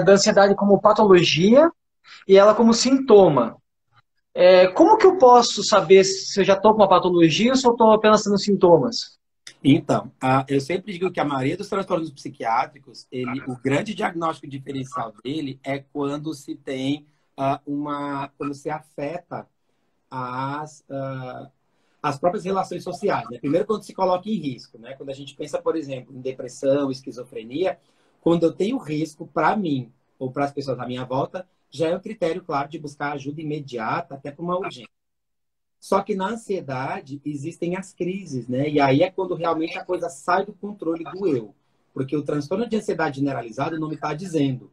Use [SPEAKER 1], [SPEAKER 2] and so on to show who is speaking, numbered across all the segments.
[SPEAKER 1] da ansiedade como patologia e ela como sintoma. Como que eu posso saber se eu já estou com uma patologia ou se eu estou apenas tendo sintomas?
[SPEAKER 2] Então, eu sempre digo que a maioria dos transtornos psiquiátricos, o grande diagnóstico diferencial dele é quando se tem quando se afeta as, ah, as próprias relações sociais, né? Primeiro, quando se coloca em risco, né? Quando a gente pensa, por exemplo, em depressão, esquizofrenia, quando eu tenho risco para mim ou para as pessoas à minha volta, já é um critério, claro, de buscar ajuda imediata, até para uma urgência. Só que na ansiedade existem as crises, né? E aí é quando realmente a coisa sai do controle do eu. Porque o transtorno de ansiedade generalizado não me está dizendo.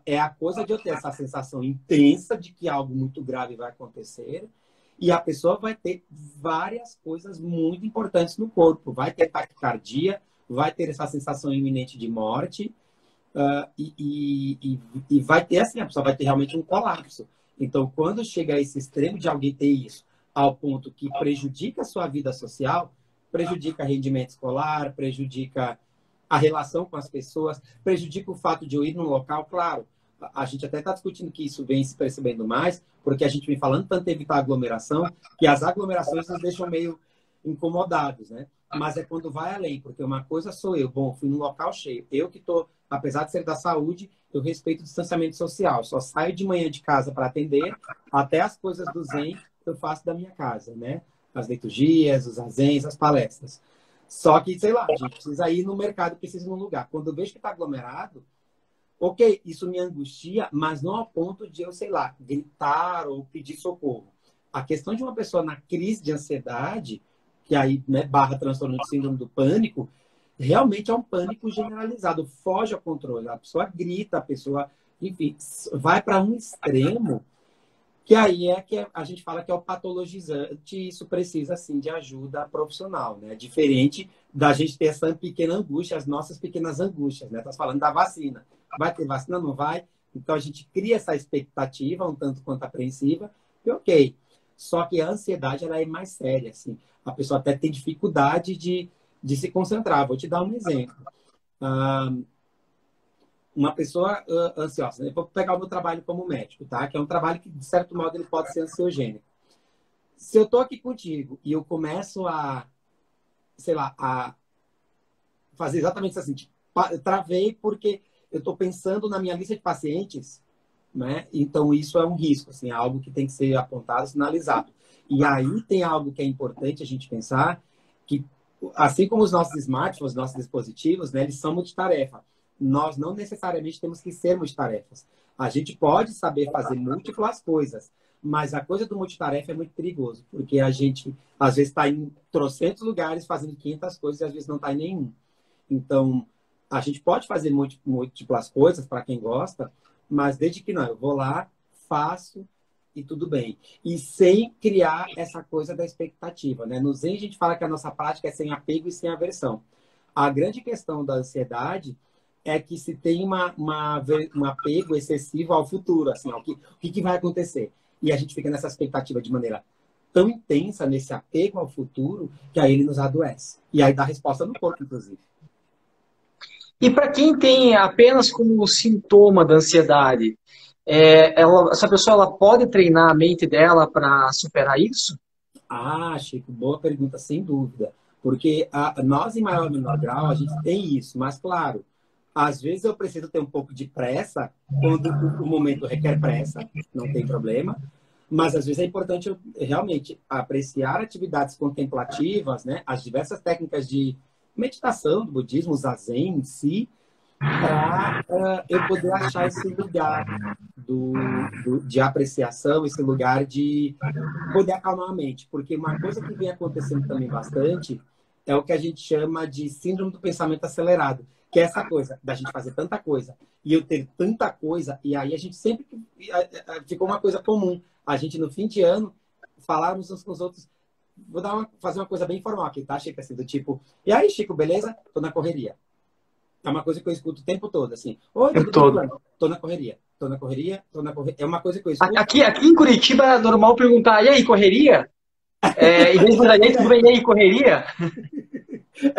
[SPEAKER 2] É a coisa de eu ter essa sensação intensa de que algo muito grave vai acontecer e a pessoa vai ter várias coisas muito importantes no corpo. Vai ter taquicardia, vai ter essa sensação iminente de morte, e vai ter assim, a pessoa vai ter realmente um colapso. Então, quando chega a esse extremo de alguém ter isso, ao ponto que prejudica a sua vida social, prejudica rendimento escolar, prejudica a relação com as pessoas, prejudica o fato de eu ir num local, claro, a gente até está discutindo que isso vem se percebendo mais, porque a gente vem falando tanto em evitar aglomeração, que as aglomerações nos deixam meio incomodados, né? Mas é quando vai além, porque uma coisa sou eu, bom, fui num local cheio, eu que estou, apesar de ser da saúde, eu respeito o distanciamento social, só saio de manhã de casa para atender, até as coisas do Zen eu faço da minha casa, né? As liturgias, os azens, as palestras. Só que, sei lá, a gente precisa ir no mercado, precisa ir num lugar. Quando eu vejo que está aglomerado, ok, isso me angustia, mas não ao ponto de eu, sei lá, gritar ou pedir socorro. A questão de uma pessoa na crise de ansiedade, que aí, né, barra transtorno de síndrome do pânico, realmente é um pânico generalizado, foge ao controle. A pessoa grita, a pessoa, enfim, vai para um extremo que aí é que a gente fala que é o patologizante, e isso precisa, sim, de ajuda profissional, né? Diferente da gente ter essa pequena angústia, as nossas pequenas angústias, né? Tá falando da vacina. Vai ter vacina? Não vai? Então, a gente cria essa expectativa, um tanto quanto apreensiva, e ok. Só que a ansiedade, ela é mais séria, assim. A pessoa até tem dificuldade de se concentrar. Vou te dar um exemplo. Ah, uma pessoa ansiosa, né? Vou pegar o meu trabalho como médico, tá? Que é um trabalho que, de certo modo, ele pode ser ansiogênico. Se eu tô aqui contigo e eu começo sei lá, a fazer exatamente isso assim, tipo, eu travei porque eu estou pensando na minha lista de pacientes, né? Então isso é um risco, assim, é algo que tem que ser apontado, sinalizado. E aí tem algo que é importante a gente pensar que, assim como os nossos smartphones, nossos dispositivos, né, eles são multitarefa. Nós não necessariamente temos que ser multitarefas. A gente pode saber fazer múltiplas coisas, mas a coisa do multitarefa é muito perigoso, porque a gente, às vezes, está em trocentos lugares fazendo 500 coisas e às vezes não está em nenhum. Então, a gente pode fazer múltiplas coisas para quem gosta, mas desde que não, eu vou lá, faço e tudo bem. E sem criar essa coisa da expectativa, né? No Zen a gente fala que a nossa prática é sem apego e sem aversão. A grande questão da ansiedade é que se tem um apego excessivo ao futuro, assim, o que vai acontecer. E a gente fica nessa expectativa de maneira tão intensa, nesse apego ao futuro, que aí ele nos adoece. E aí dá resposta no corpo, inclusive.
[SPEAKER 1] E para quem tem apenas como sintoma da ansiedade, essa pessoa ela pode treinar a mente dela para superar isso?
[SPEAKER 2] Ah, Chico, boa pergunta, sem dúvida. Porque nós, em maior ou menor grau, a gente tem isso, mas, claro, às vezes eu preciso ter um pouco de pressa, quando o momento requer pressa, não tem problema, mas às vezes é importante eu realmente apreciar atividades contemplativas, né, as diversas técnicas de meditação do budismo, o zazen em si, para eu poder achar esse lugar de apreciação, esse lugar de poder acalmar a mente. Porque uma coisa que vem acontecendo também bastante é o que a gente chama de síndrome do pensamento acelerado, que é essa coisa da gente fazer tanta coisa e eu ter tanta coisa, e aí a gente sempre ficou uma coisa comum. A gente, no fim de ano, falarmos uns com os outros. Vou fazer uma coisa bem informal aqui, tá, Chico? Assim, do tipo, e aí, Chico, beleza? Tô na correria. É uma coisa que eu escuto o tempo todo, assim.
[SPEAKER 1] O
[SPEAKER 2] Oi,
[SPEAKER 1] tempo
[SPEAKER 2] tudo bem,
[SPEAKER 1] todo.
[SPEAKER 2] fulano? Tô na correria. Tô na correria, tô na correria. É uma coisa que eu escuto.
[SPEAKER 1] Aqui em Curitiba é normal perguntar, e aí, correria? Em vez de perguntar, e aí, tudo bem, e
[SPEAKER 2] Direto.
[SPEAKER 1] aí, correria?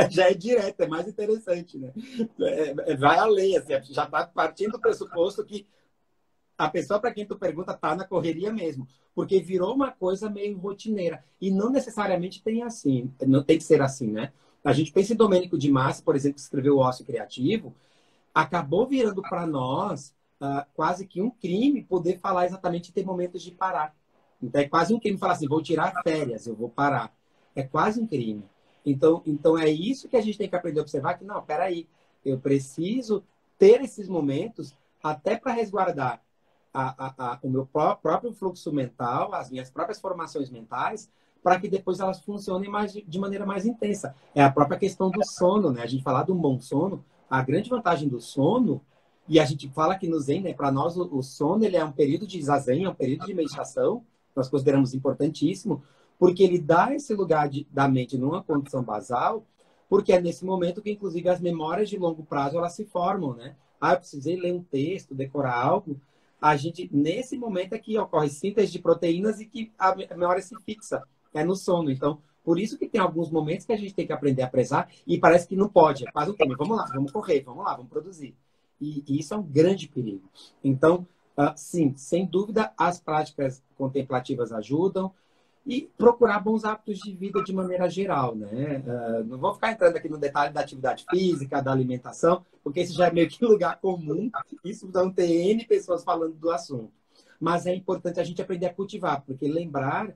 [SPEAKER 2] Já é direto, é mais interessante, né? Vai além, assim, já está partindo do pressuposto que a pessoa para quem tu pergunta tá na correria mesmo, porque virou uma coisa meio rotineira. E não necessariamente tem assim, não tem que ser assim, né? A gente pensa em Domênico de Massa, por exemplo, que escreveu O Ócio Criativo, acabou virando para nós quase que um crime poder falar exatamente ter momentos de parar. Então é quase um crime falar assim, vou tirar férias, eu vou parar. É quase um crime. Então é isso que a gente tem que aprender a observar, que não, peraí, eu preciso ter esses momentos até para resguardar o meu próprio fluxo mental, as minhas próprias formações mentais, para que depois elas funcionem de maneira mais intensa. É a própria questão do sono, né? A gente falar de um bom sono, a grande vantagem do sono, e a gente fala que no Zen, né, para nós o sono ele é um período de zazen, é um período de meditação, nós consideramos importantíssimo, porque ele dá esse lugar da mente numa condição basal, porque é nesse momento que, inclusive, as memórias de longo prazo elas se formam, né? Ah, eu precisei ler um texto, decorar algo. A gente, nesse momento é que ocorre síntese de proteínas e que a memória se fixa, é no sono. Então, por isso que tem alguns momentos que a gente tem que aprender a prezar e parece que não pode, é quase um crime. Vamos lá, vamos correr, vamos lá, vamos produzir. E isso é um grande perigo. Então, sim, sem dúvida, as práticas contemplativas ajudam e procurar bons hábitos de vida de maneira geral, né? Não vou ficar entrando aqui no detalhe da atividade física, da alimentação, porque isso já é meio que lugar comum, isso não tem N pessoas falando do assunto. Mas é importante a gente aprender a cultivar, porque lembrar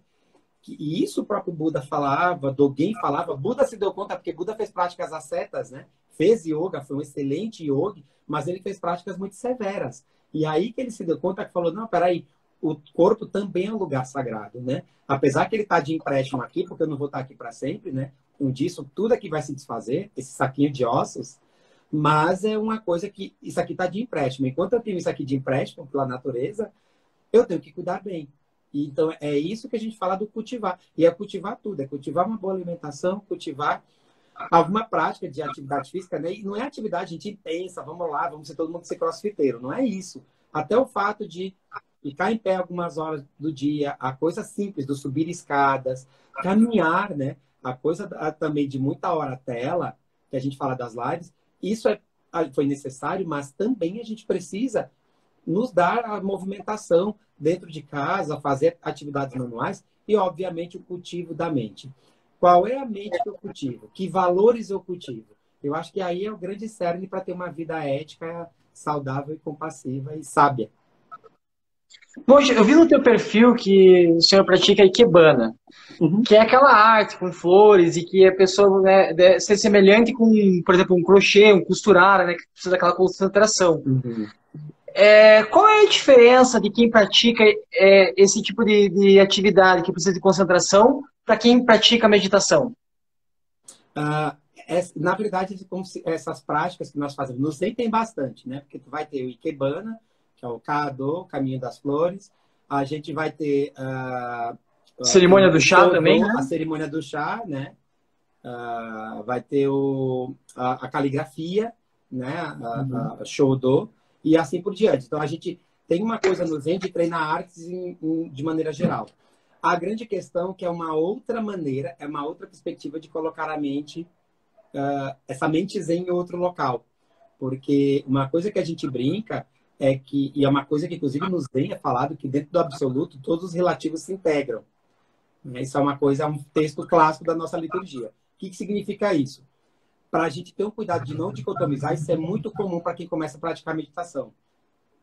[SPEAKER 2] que e isso o próprio Buda falava, Dogen falava, Buda se deu conta, porque Buda fez práticas ascetas, né? Fez yoga, foi um excelente yogi, mas ele fez práticas muito severas. E aí que ele se deu conta que falou, não, peraí, o corpo também é um lugar sagrado, né? Apesar que ele está de empréstimo aqui, porque eu não vou estar aqui para sempre, né? Um disso, tudo aqui vai se desfazer, esse saquinho de ossos, mas é uma coisa que isso aqui está de empréstimo. Enquanto eu tenho isso aqui de empréstimo pela natureza, eu tenho que cuidar bem. Então, é isso que a gente fala do cultivar. E é cultivar tudo, é cultivar uma boa alimentação, cultivar alguma prática de atividade física, né? E não é atividade, a gente pensa, vamos lá, vamos ser todo mundo ser crossfiteiro. Não é isso. Até o fato de ficar em pé algumas horas do dia, a coisa simples do subir escadas, caminhar, né? A coisa também de muita hora tela, que a gente fala das lives, isso foi necessário, mas também a gente precisa nos dar a movimentação dentro de casa, fazer atividades manuais e, obviamente, o cultivo da mente. Qual é a mente que eu cultivo? Que valores eu cultivo? Eu acho que aí é o grande cerne para ter uma vida ética, saudável e compassiva e sábia.
[SPEAKER 1] Poxa, eu vi no teu perfil que o senhor pratica Ikebana,
[SPEAKER 2] Uhum.
[SPEAKER 1] que é aquela arte com flores e que a pessoa, né, deve ser semelhante com, por exemplo, um crochê, um costurar, né, que precisa daquela concentração.
[SPEAKER 2] Uhum.
[SPEAKER 1] Qual é a diferença de quem pratica esse tipo de atividade que precisa de concentração para quem pratica meditação?
[SPEAKER 2] Na verdade, essas práticas que nós fazemos no Zen tem bastante, né? Porque tu vai ter o Ikebana, que é o Kado, Caminho das Flores. A gente vai ter
[SPEAKER 1] Cerimônia do
[SPEAKER 2] o
[SPEAKER 1] chá também,
[SPEAKER 2] Shodo,
[SPEAKER 1] né?
[SPEAKER 2] a cerimônia do chá, né? Vai ter a caligrafia, né?
[SPEAKER 1] Uhum.
[SPEAKER 2] A Shodo, e assim por diante. Então, a gente tem uma coisa no Zen de treinar artes de maneira geral. A grande questão que é uma outra maneira, é uma outra perspectiva de colocar a mente, essa mente Zen em outro local. Porque uma coisa que a gente brinca é que, e é uma coisa que inclusive no Zen é falado, que dentro do absoluto todos os relativos se integram. Isso é uma coisa, é um texto clássico da nossa liturgia. O que significa isso? Para a gente ter um cuidado de não dicotomizar, isso é muito comum para quem começa a praticar meditação.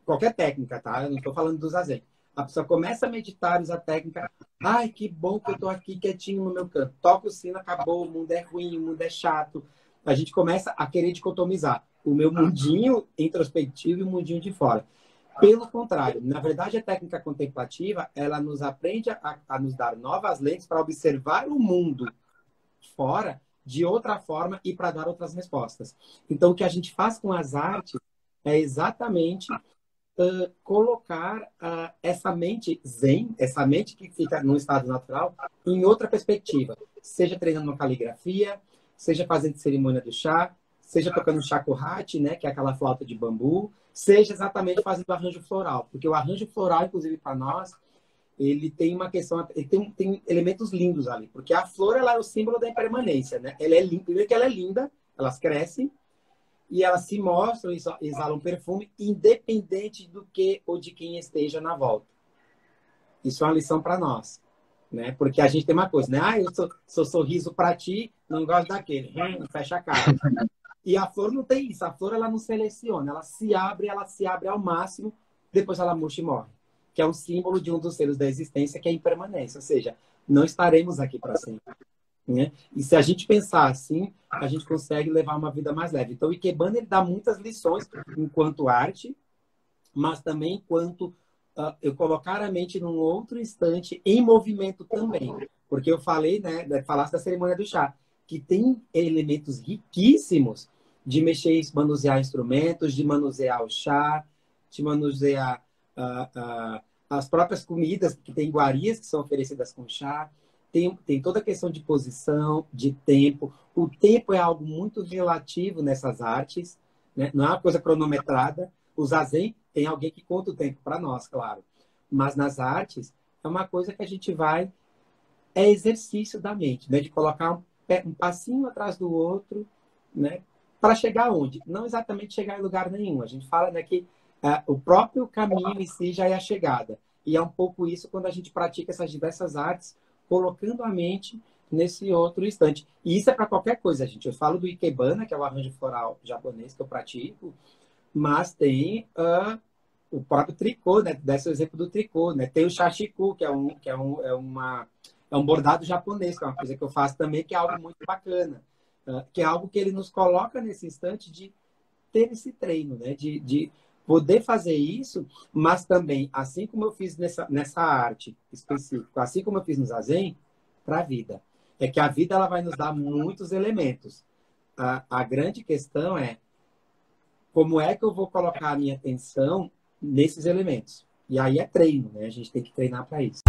[SPEAKER 2] Qualquer técnica, tá? Eu não estou falando do zazen. A pessoa começa a meditar, usa a técnica. Ai, que bom que eu estou aqui quietinho no meu canto. Toca o sino, acabou, o mundo é ruim, o mundo é chato. A gente começa a querer dicotomizar o meu mundinho introspectivo e o mundinho de fora. Pelo contrário, na verdade, a técnica contemplativa, ela nos aprende a nos dar novas lentes para observar o mundo fora de outra forma e para dar outras respostas. Então, o que a gente faz com as artes é exatamente colocar essa mente zen, essa mente que fica no estado natural, em outra perspectiva. Seja treinando uma caligrafia, seja fazendo cerimônia do chá, seja tocando shakuhachi, né, que é aquela flauta de bambu, seja exatamente fazendo arranjo floral. Porque o arranjo floral, inclusive para nós, ele tem uma questão, ele tem elementos lindos ali, porque a flor, ela é o símbolo da impermanência, né? Ela é linda, primeiro que ela é linda, elas crescem e elas se mostram, exalam perfume, independente do que ou de quem esteja na volta. Isso é uma lição para nós, né? Porque a gente tem uma coisa, né? Ah, eu sou sorriso para ti, não gosto daquele, fecha a cara. E a flor não tem isso, a flor ela não seleciona, ela se abre ao máximo, depois ela murcha e morre. Que é um símbolo de um dos selos da existência, que é a impermanência, ou seja, não estaremos aqui para sempre. Né? E se a gente pensar assim, a gente consegue levar uma vida mais leve. Então, o Ikebana ele dá muitas lições enquanto arte, mas também enquanto eu colocar a mente num outro instante em movimento também. Porque eu falei, né, falasse da cerimônia do chá, que tem elementos riquíssimos de mexer, manusear instrumentos, de manusear o chá, de manusear as próprias comidas, que tem iguarias que são oferecidas com chá. Tem toda a questão de posição, de tempo. O tempo é algo muito relativo nessas artes, né? Não é uma coisa cronometrada. O zazen tem alguém que conta o tempo para nós, claro. Mas nas artes, é uma coisa que a gente vai... É exercício da mente, né? De colocar um passinho atrás do outro, né? Para chegar onde? Não exatamente chegar em lugar nenhum. A gente fala, né, que o próprio caminho em si já é a chegada. E é um pouco isso quando a gente pratica essas diversas artes, colocando a mente nesse outro instante. E isso é para qualquer coisa, gente. Eu falo do Ikebana, que é o arranjo floral japonês que eu pratico, mas tem o próprio tricô, né? Desse o exemplo do tricô, né? Tem o Shashiku, que é um bordado japonês, que é uma coisa que eu faço também, que é algo muito bacana. Que é algo que ele nos coloca nesse instante de ter esse treino, né? De poder fazer isso, mas também, assim como eu fiz nessa arte específica, assim como eu fiz no Zazen, para a vida. É que a vida ela vai nos dar muitos elementos. A grande questão é como é que eu vou colocar a minha atenção nesses elementos. E aí é treino, né? A gente tem que treinar para isso.